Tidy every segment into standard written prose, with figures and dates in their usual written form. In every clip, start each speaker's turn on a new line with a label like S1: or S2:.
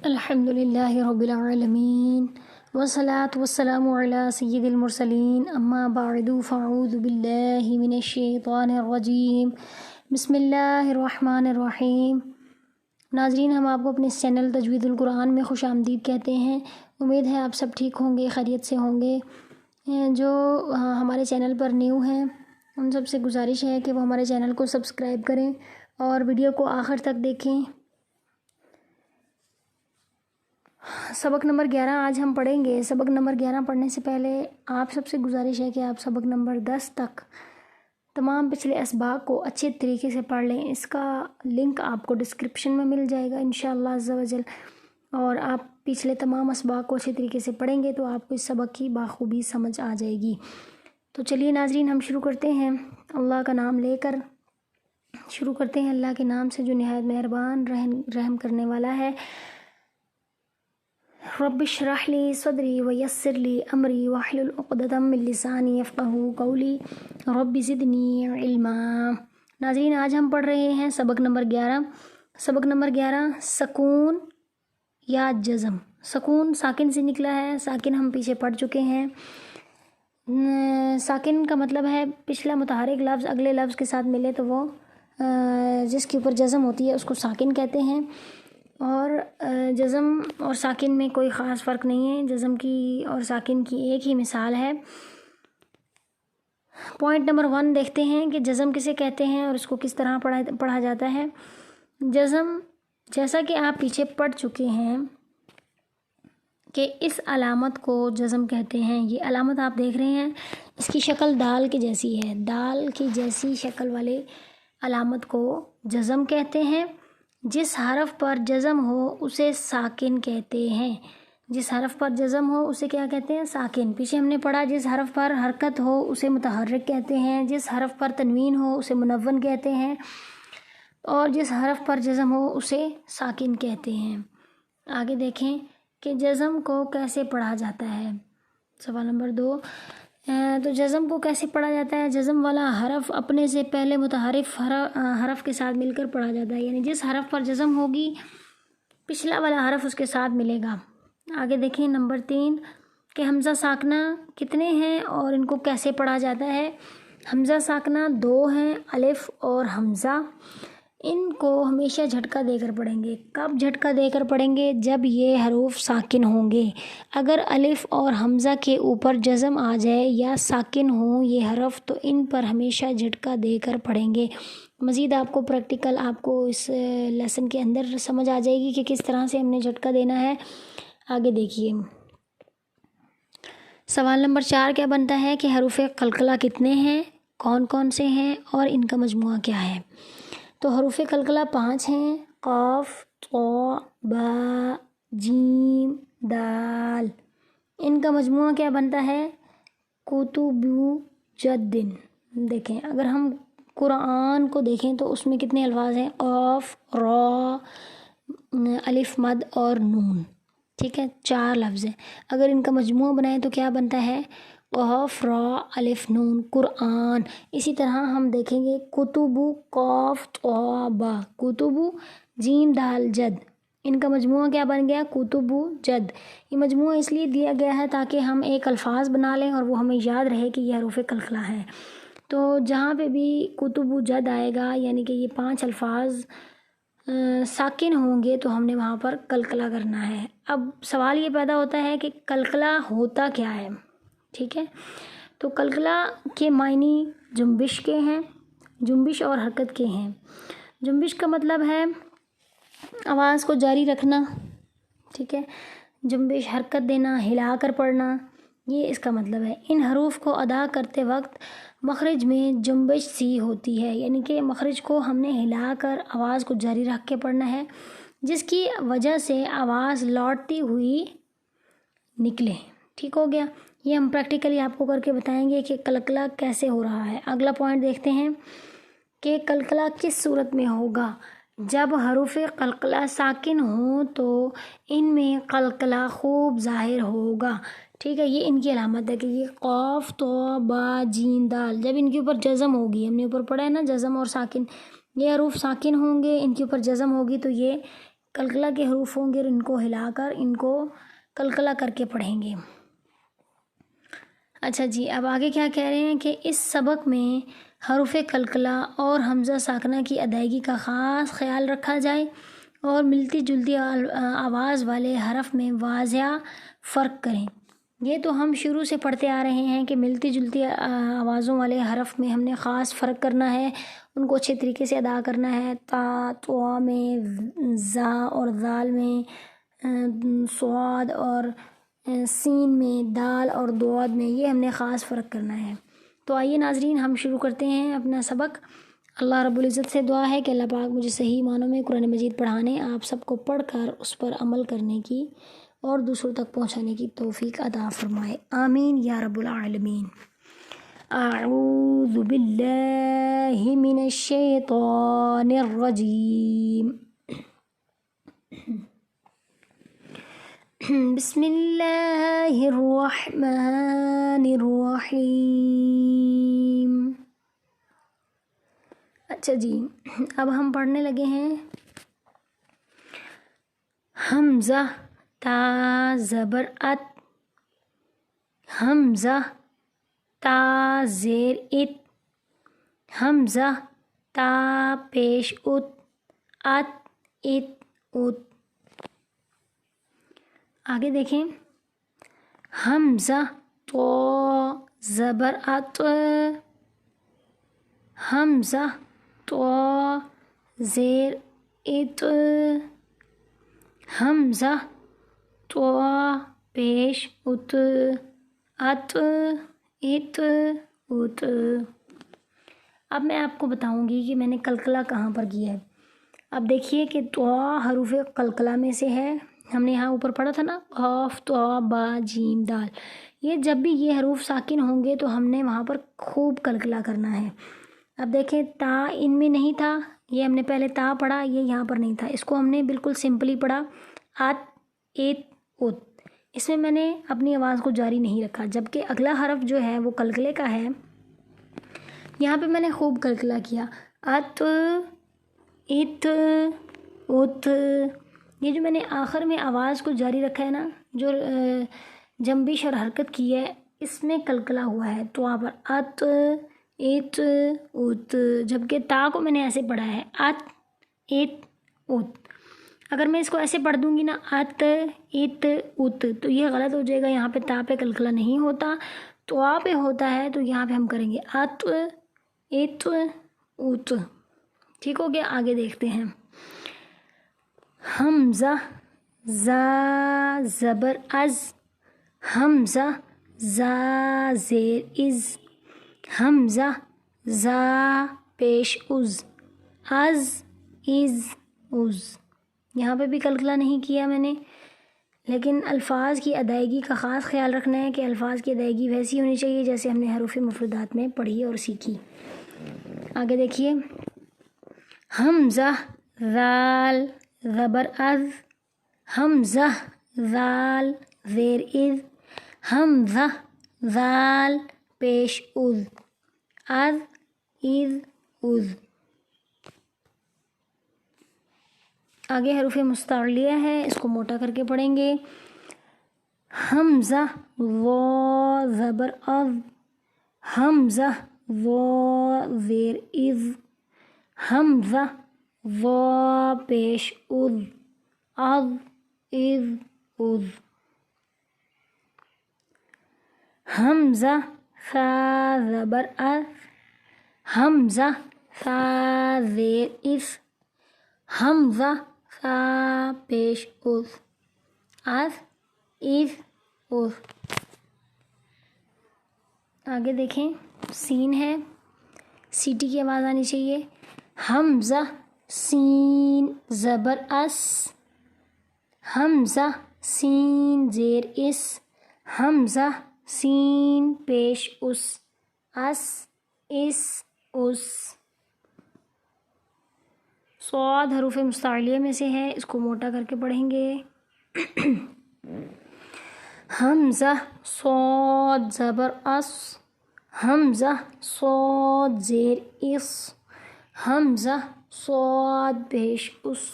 S1: الحمد للہ رب العالمین والصلاة والسلام علی سید المرسلین اما بعد فاعوذ باللہ من الشیطان الرجیم بسم اللہ الرحمن الرحیم۔ ناظرین، ہم آپ کو اپنے اس چینل تجوید القرآن میں خوش آمدید کہتے ہیں۔ امید ہے آپ سب ٹھیک ہوں گے، خیریت سے ہوں گے۔ جو ہمارے چینل پر نیو ہیں ان سب سے گزارش ہے کہ وہ ہمارے چینل کو سبسکرائب کریں اور ویڈیو کو آخر تک دیکھیں۔ سبق نمبر 11 آج ہم پڑھیں گے۔ سبق نمبر 11 پڑھنے سے پہلے آپ سب سے گزارش ہے کہ آپ سبق نمبر 10 تک تمام پچھلے اسباق کو اچھے طریقے سے پڑھ لیں۔ اس کا لنک آپ کو ڈسکرپشن میں مل جائے گا انشاءاللہ عز و جل، اور آپ پچھلے تمام اسباق کو اچھے طریقے سے پڑھیں گے تو آپ کو اس سبق کی بخوبی سمجھ آ جائے گی۔ تو چلیے ناظرین، ہم شروع کرتے ہیں۔ اللہ کا نام لے کر شروع کرتے ہیں، اللہ کے نام سے جو نہایت مہربان رحم کرنے والا ہے۔ رب اشرح لی صدری ویسر لی امری واحلل عقدۃ من لسانی یفقہوا قولی رب زدنی علما۔ ناظرین، آج ہم پڑھ رہے ہیں سبق نمبر 11۔ سبق نمبر 11 سکون یا جزم۔ سکون ساکن سے نکلا ہے، ساکن ہم پیچھے پڑھ چکے ہیں۔ ساکن کا مطلب ہے پچھلا متحرک لفظ اگلے لفظ کے ساتھ ملے تو وہ جس کے اوپر جزم ہوتی ہے اس کو ساکن کہتے ہیں۔ اور جزم اور ساکن میں کوئی خاص فرق نہیں ہے، جزم کی اور ساکن کی ایک ہی مثال ہے۔ پوائنٹ نمبر 1 دیکھتے ہیں کہ جزم کسے کہتے ہیں اور اس کو کس طرح پڑھا جاتا ہے۔ جزم، جیسا کہ آپ پیچھے پڑھ چکے ہیں کہ اس علامت کو جزم کہتے ہیں۔ یہ علامت آپ دیکھ رہے ہیں، اس کی شکل دال کی جیسی ہے۔ دال کی جیسی شکل والے علامت کو جزم کہتے ہیں۔ جس حرف پر جزم ہو اسے ساکن کہتے ہیں۔ جس حرف پر جزم ہو اسے کیا کہتے ہیں؟ ساکن۔ پیچھے ہم نے پڑھا جس حرف پر حرکت ہو اسے متحرک کہتے ہیں، جس حرف پر تنوین ہو اسے منون کہتے ہیں، اور جس حرف پر جزم ہو اسے ساکن کہتے ہیں۔ آگے دیکھیں کہ جزم کو کیسے پڑھا جاتا ہے۔ سوال نمبر 2، تو جزم کو کیسے پڑھا جاتا ہے؟ جزم والا حرف اپنے سے پہلے متحرف حرف کے ساتھ مل کر پڑھا جاتا ہے، یعنی جس حرف پر جزم ہوگی پچھلا والا حرف اس کے ساتھ ملے گا۔ آگے دیکھیں نمبر 3 کہ حمزہ ساکنہ کتنے ہیں اور ان کو کیسے پڑھا جاتا ہے۔ حمزہ ساکنہ 2 ہیں، الف اور حمزہ۔ ان کو ہمیشہ جھٹکا دے کر پڑھیں گے۔ کب جھٹکا دے کر پڑھیں گے؟ جب یہ حروف ساکن ہوں گے۔ اگر الف اور حمزہ کے اوپر جزم آ جائے یا ساکن ہوں یہ حرف تو ان پر ہمیشہ جھٹکا دے کر پڑھیں گے۔ مزید آپ کو پریکٹیکل آپ کو اس لیسن کے اندر سمجھ آ جائے گی کہ کس طرح سے ہم نے جھٹکا دینا ہے۔ آگے دیکھیے سوال نمبر 4 کیا بنتا ہے کہ حروف قلقلہ کتنے ہیں، کون کون سے ہیں اور ان کا مجموعہ کیا ہے۔ تو حروف قلقلہ 5 ہیں، قاف، طا، با، جیم، دال۔ ان کا مجموعہ کیا بنتا ہے؟ کتب جدن۔ دیکھیں اگر ہم قرآن کو دیکھیں تو اس میں کتنے الفاظ ہیں؟ قاف، را، الف مد اور نون۔ ٹھیک ہے، 4 لفظ ہیں۔ اگر ان کا مجموعہ بنائیں تو کیا بنتا ہے؟ قاف، را، الف، نون، قرآن۔ اسی طرح ہم دیکھیں گے کتب، قاف، طا، با، کتب، جیم، دال، جد۔ ان کا مجموعہ کیا بن گیا؟ کتب جد۔ یہ مجموعہ اس لیے دیا گیا ہے تاکہ ہم ایک الفاظ بنا لیں اور وہ ہمیں یاد رہے کہ یہ حروف قلقلہ ہے۔ تو جہاں پہ بھی کتب جد آئے گا یعنی کہ یہ 5 الفاظ ساکن ہوں گے تو ہم نے وہاں پر قلقلہ کرنا ہے۔ اب سوال یہ پیدا ہوتا ہے کہ قلقلہ ہوتا کیا ہے؟ ٹھیک ہے، تو قلقلہ کے معنی جنبش کے ہیں، جنبش اور حرکت کے ہیں۔ جنبش کا مطلب ہے آواز کو جاری رکھنا، ٹھیک ہے، جنبش حرکت دینا، ہلا کر پڑھنا، یہ اس کا مطلب ہے۔ ان حروف کو ادا کرتے وقت مخرج میں جنبش سی ہوتی ہے، یعنی کہ مخرج کو ہم نے ہلا کر آواز کو جاری رکھ کے پڑھنا ہے، جس کی وجہ سے آواز لوٹتی ہوئی نکلے۔ ٹھیک ہو گیا، یہ ہم پریکٹیکلی آپ کو کر کے بتائیں گے کہ قلقلہ کیسے ہو رہا ہے۔ اگلا پوائنٹ دیکھتے ہیں کہ قلقلہ کس صورت میں ہوگا۔ جب حروف قلقلہ ساکن ہوں تو ان میں قلقلہ خوب ظاہر ہوگا۔ ٹھیک ہے، یہ ان کی علامت ہے کہ یہ قاف، طا، با، جیم، دال، جب ان کے اوپر جزم ہوگی، ہم نے اوپر پڑھا ہے نا جزم اور ساکن، یہ حروف ساکن ہوں گے، ان کے اوپر جزم ہوگی تو یہ قلقلہ کے حروف ہوں گے اور ان کو ہلا کر ان کو قلقلہ کر کے پڑھیں گے۔ اچھا جی، اب آگے کیا کہہ رہے ہیں کہ اس سبق میں حروف قلقلہ اور حمزہ ساکنہ کی ادائیگی کا خاص خیال رکھا جائے اور ملتی جلتی آواز والے حرف میں واضح فرق کریں۔ یہ تو ہم شروع سے پڑھتے آ رہے ہیں کہ ملتی جلتی آوازوں والے حرف میں ہم نے خاص فرق کرنا ہے، ان کو اچھے طریقے سے ادا کرنا ہے۔ تا طوا میں، زا اور ذال میں، صاد اور سین میں، دال اور ضاد میں، یہ ہم نے خاص فرق کرنا ہے۔ تو آئیے ناظرین، ہم شروع کرتے ہیں اپنا سبق۔ اللہ رب العزت سے دعا ہے کہ اللہ پاک مجھے صحیح معنوں میں قرآن مجید پڑھانے، آپ سب کو پڑھ کر اس پر عمل کرنے کی اور دوسروں تک پہنچانے کی توفیق عطا فرمائے، آمین یا رب العالمین۔ اعوذ باللہ من الشیطان الرجیم، بسم اللہ الرحمن الرحیم۔ اچھا جی، اب ہم پڑھنے لگے ہیں۔ حمزہ تا زبر ات، حمزہ تا زیر ات، حمزہ تا پیش ات، ات ات ات۔ آگے دیکھیں، حمزہ تو زبر ات، حمزہ تو زیر ات، حمزہ تو پیش ات، ات ات ات۔ اب میں آپ کو بتاؤں گی کہ میں نے قلقلہ کہاں پر کیا ہے۔ اب دیکھیے کہ تو حروف قلقلہ میں سے ہے، ہم نے یہاں اوپر پڑھا تھا نا، قاف طا با جیم دال۔ یہ جب بھی یہ حروف ساکن ہوں گے تو ہم نے وہاں پر خوب قلقلہ کرنا ہے۔ اب دیکھیں، تا ان میں نہیں تھا، یہ ہم نے پہلے تا پڑھا، یہ یہاں پر نہیں تھا، اس کو ہم نے بالکل سمپلی پڑھا، ات ات ات۔ اس میں نے اپنی آواز کو جاری نہیں رکھا، جبکہ اگلا حرف جو ہے وہ قلقلے کا ہے، یہاں پہ میں نے خوب قلقلہ کیا، ات ات ات۔ یہ جو میں نے آخر میں آواز کو جاری رکھا ہے نا، جو جنبش اور حرکت کی ہے، اس میں قلقلہ ہوا ہے۔ تو وہاں پر ات ات ات، جبکہ تا کو میں نے ایسے پڑھا ہے، ات ات ات۔ اگر میں اس کو ایسے پڑھ دوں گی نا، ات ات ات، تو یہ غلط ہو جائے گا، یہاں پہ تا پہ قلقلہ نہیں ہوتا، تو آ پہ ہوتا ہے، تو یہاں پہ ہم کریں گے ات ات ات۔ ٹھیک ہو گیا، آگے دیکھتے ہیں۔ حمزہ زا زبر از، حمزہ زا زیر از، حمزہ زا پیش از، از از از۔ یہاں پہ بھی قلقلہ نہیں کیا میں نے، لیکن الفاظ کی ادائیگی کا خاص خیال رکھنا ہے کہ الفاظ کی ادائیگی ویسی ہونی چاہیے جیسے ہم نے حروف مفردات میں پڑھی اور سیکھی۔ آگے دیکھیے، حمزہ ذال زبر از، حمزہ ذال زیر از، حمزہ ذال پیش از، از از از۔ آگے حروف مستعلیہ ہے، اس کو موٹا کر کے پڑھیں گے۔ حمزہ وا زبر از، حمزہ وا زیر از، حمزہ وا پیش از، از از از۔ حمزہ ثا زبر از، حمزہ ثا زیر از، حمزہ ثا پیش از، از از از۔ آگے دیکھیں، سین ہے، سیٹی کی آواز آنی چاہیے۔ حمزہ سین زبر اس، حمزہ سین زیر اس، حمزہ سین پیش اس، اس اس اس۔ صاد حروف مستعلیہ میں سے ہے، اس کو موٹا کر کے پڑھیں گے۔ حمزہ صاد زبر اس، حمزہ صاد زیر اس، حمزہ صاد پیش اس،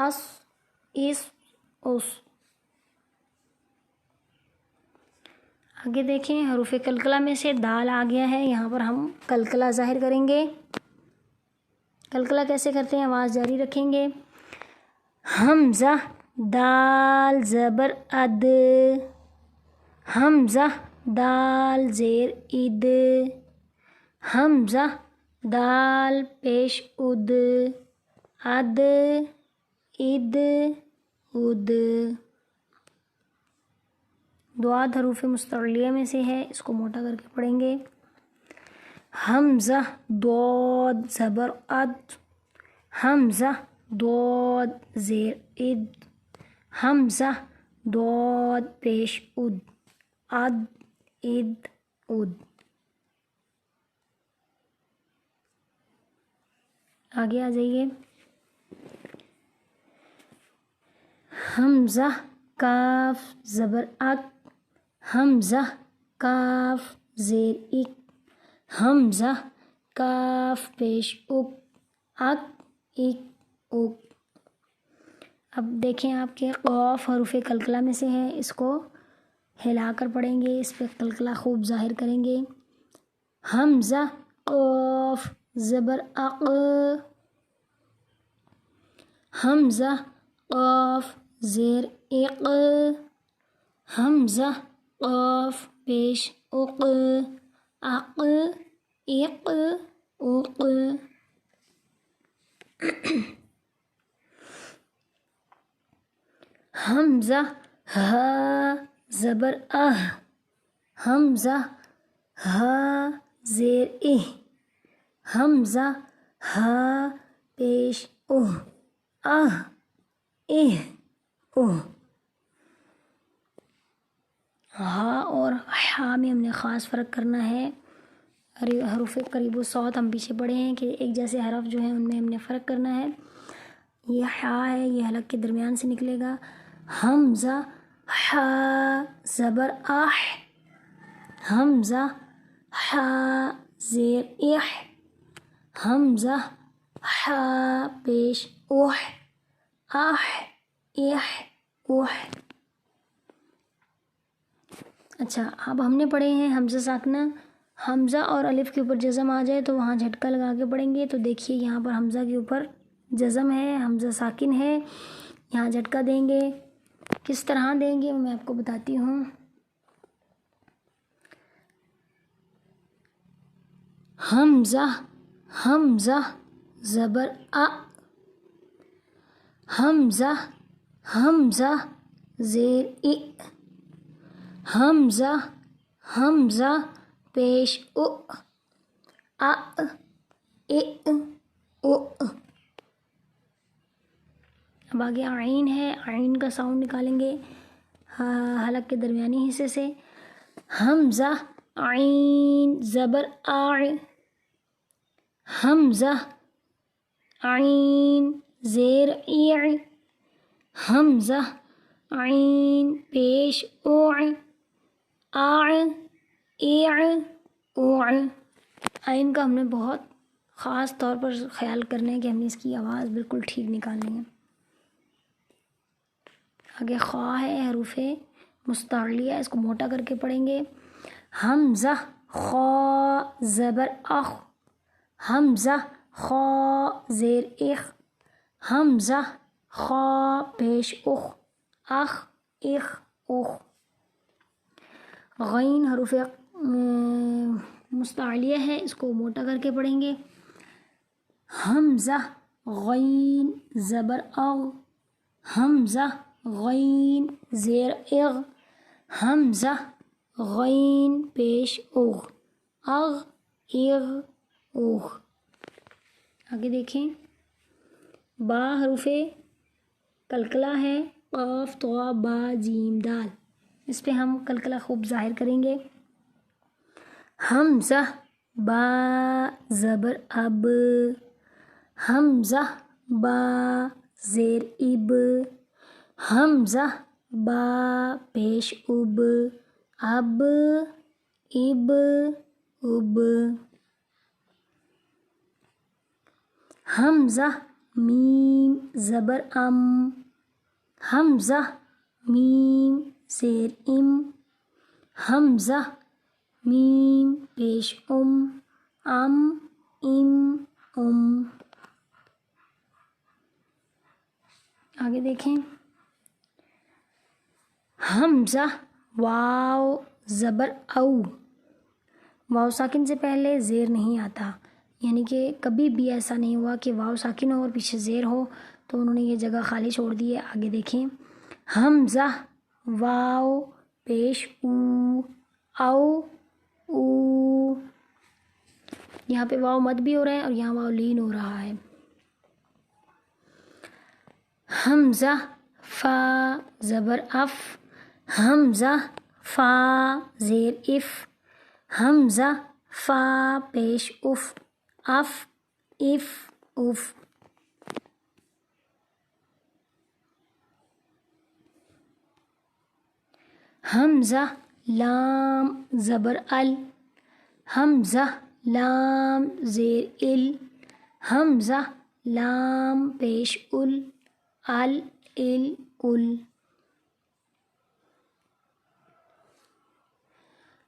S1: اس اس اس. آگے دیکھیں حروف قلقلہ میں سے دال آ گیا ہے. یہاں پر ہم قلقلہ ظاہر کریں گے. قلقلہ کیسے کرتے ہیں؟ آواز جاری رکھیں گے. حمزہ دال زبر اد، حمزہ دال زیر اد، حمزہ دال پیش اد، اد اد اد. دعاد حروف مستعلیہ میں سے ہے، اس کو موٹا کر کے پڑھیں گے. حمزہ ضاد زبر اد، حمزہ ضاد زیر اد، حمزہ ضاد پیش اد، اد اد اد. آگے آ جائیے. حمزہ کاف زبر اک، حمزہ کاف زیر اک، حمزہ کاف پیش اک، اک اک اک. اب دیکھیں آپ کے قاف حروف قلقلہ میں سے ہے، اس کو ہلا کر پڑھیں گے، اس پہ قلقلہ خوب ظاہر کریں گے. حمزہ قاف زبر اق، حمزہ قاف زیر اق، حمزہ قاف پیش اق، اق اق اق. حمزہ ہا زبر اہ، حمزہ ہا زیر اہ، حمزہ ہا پیش اہ، اہ اہ اہ. ہا اور ہا میں ہم نے خاص فرق کرنا ہے. حروف قریب و صوت ہم پیچھے پڑھے ہیں کہ ایک جیسے حرف جو ہیں ان میں ہم نے فرق کرنا ہے. یہ ہا ہے، یہ حلق کے درمیان سے نکلے گا. حمزہ ہا زبر آہ، حمزہ ہا زیر اح، حمزہ ہا پیش اوہ، آہ اح اوہ. اچھا، اب ہم نے پڑھے ہیں حمزہ ساکنہ. حمزہ اور الف کے اوپر جزم آ جائے تو وہاں جھٹکا لگا کے پڑھیں گے. تو دیکھیے یہاں پر حمزہ کے اوپر جزم ہے، حمزہ ساکن ہے، یہاں جھٹکا دیں گے. کس طرح دیں گے وہ میں آپ کو بتاتی ہوں. حمزہ حمزہ زبر ا، حمزہ حمزہ زیر ای، حمزہ حمزہ پیش او، ا ا او. اب آگے عین ہے، عین کا ساؤنڈ نکالیں گے حلق کے درمیانی حصے سے. حمزہ عین زبر آع، حمزہ عین زیر ایع، حمزہ عین پیش اوع، آع ایع اوع. عین کا ہم نے بہت خاص طور پر خیال کرنا ہے کہ ہم نے اس کی آواز بالکل ٹھیک نکالنی ہے. آگے خواہ ہے حروف مستعلیہ، اس کو موٹا کر کے پڑھیں گے. حمزہ خا زبر اخ، حمزہ خا زیر اخ، حمزہ خا پیش اخ، اخ اخ اخ. غین حروف مستعلیہ ہے، اس کو موٹا کر کے پڑھیں گے. حمزہ غین زبر اغ، حمزہ غین زیر اغ، حمزہ غین پیش اغ، اغ اغ اغ. آگے دیکھیں با حروف قلقلہ ہے، قاف طا با جیم دال، اس پہ ہم قلقلہ خوب ظاہر کریں گے. حمزہ با زبر اب، حمزہ با زیر اب، حمزہ با پیش اب، اب اب اب. حمزہ میم زبر ام، حمزہ میم زیر ام، حمزہ میم پیش ام آگے دیکھیں، حمزہ واو زبر او، واو ساکن سے پہلے زیر نہیں آتا، یعنی کہ کبھی بھی ایسا نہیں ہوا کہ واو ساکن ہو اور پیچھے زیر ہو، تو انہوں نے یہ جگہ خالی چھوڑ دی ہے۔ آگے دیکھیں، حمزہ واو پیش او، یہاں پہ واو مد بھی ہو رہا ہے اور یہاں واو لین ہو رہا ہے۔ حمزہ فا زبر اف، حمزہ فا زیر اف، حمزہ فا پیش اف اف، حمزہ لام زبر ال، حمزہ لام زیر ال، حمزہ لام پیش ال،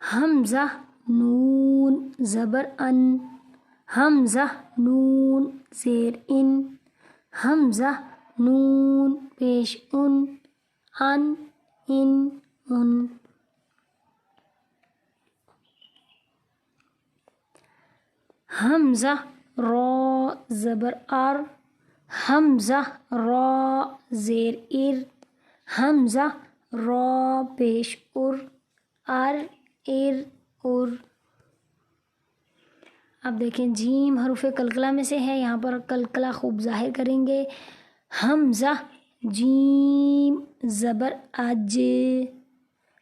S1: حمزہ نون زبر ان، حمزہ نون زیر ان، حمزہ نون پیش ان، حمزہ را زبر ار، حمزہ را زیر ار، حمزہ را پیش ار، اب دیکھیں جیم حروف قلقلہ میں سے ہے، یہاں پر قلقلہ خوب ظاہر کریں گے۔ حمزہ جیم زبر اج،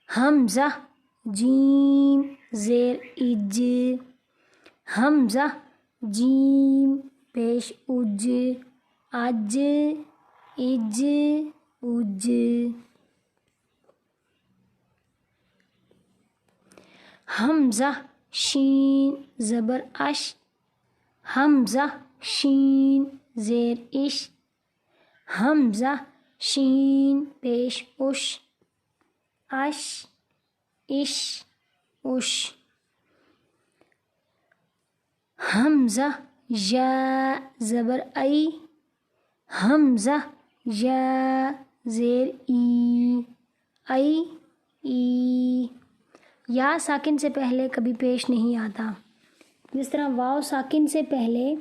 S1: حمزہ جیم زیر اج، حمزہ جیم پیش اج، حمزہ شین زبر اش، حمزہ شین زیر اش، حمزہ شین پیش اش، حمزہ یا زبر ای، حمزہ یا زیر ای، یا ساکن سے پہلے کبھی پیش نہیں آتا، جس طرح واو ساکن سے پہلے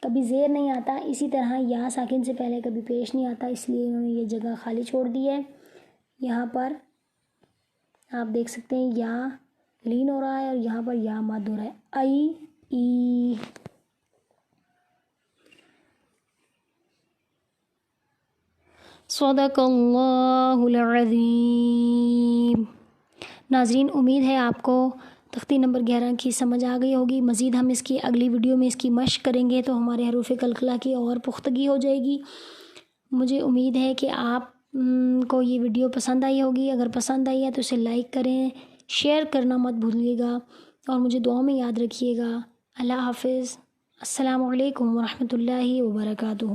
S1: کبھی زیر نہیں آتا، اسی طرح یا ساکن سے پہلے کبھی پیش نہیں آتا، اس لیے انہوں نے یہ جگہ خالی چھوڑ دی ہے۔ یہاں پر آپ دیکھ سکتے ہیں یا لین ہو رہا ہے اور یہاں پر یا مد ہو رہا ہے، ای۔ صدق اللہ العظیم۔ ناظرین، امید ہے آپ کو تختی نمبر 11 کی سمجھ آ گئی ہوگی۔ مزید ہم اس کی اگلی ویڈیو میں اس کی مشق کریں گے تو ہمارے حروف قلقلہ کی اور پختگی ہو جائے گی۔ مجھے امید ہے کہ آپ کو یہ ویڈیو پسند آئی ہوگی۔ اگر پسند آئی ہے تو اسے لائک کریں، شیئر کرنا مت بھولیے گا اور مجھے دعاؤں میں یاد رکھیے گا۔ اللہ حافظ۔ السلام علیکم ورحمۃ اللہ وبرکاتہ۔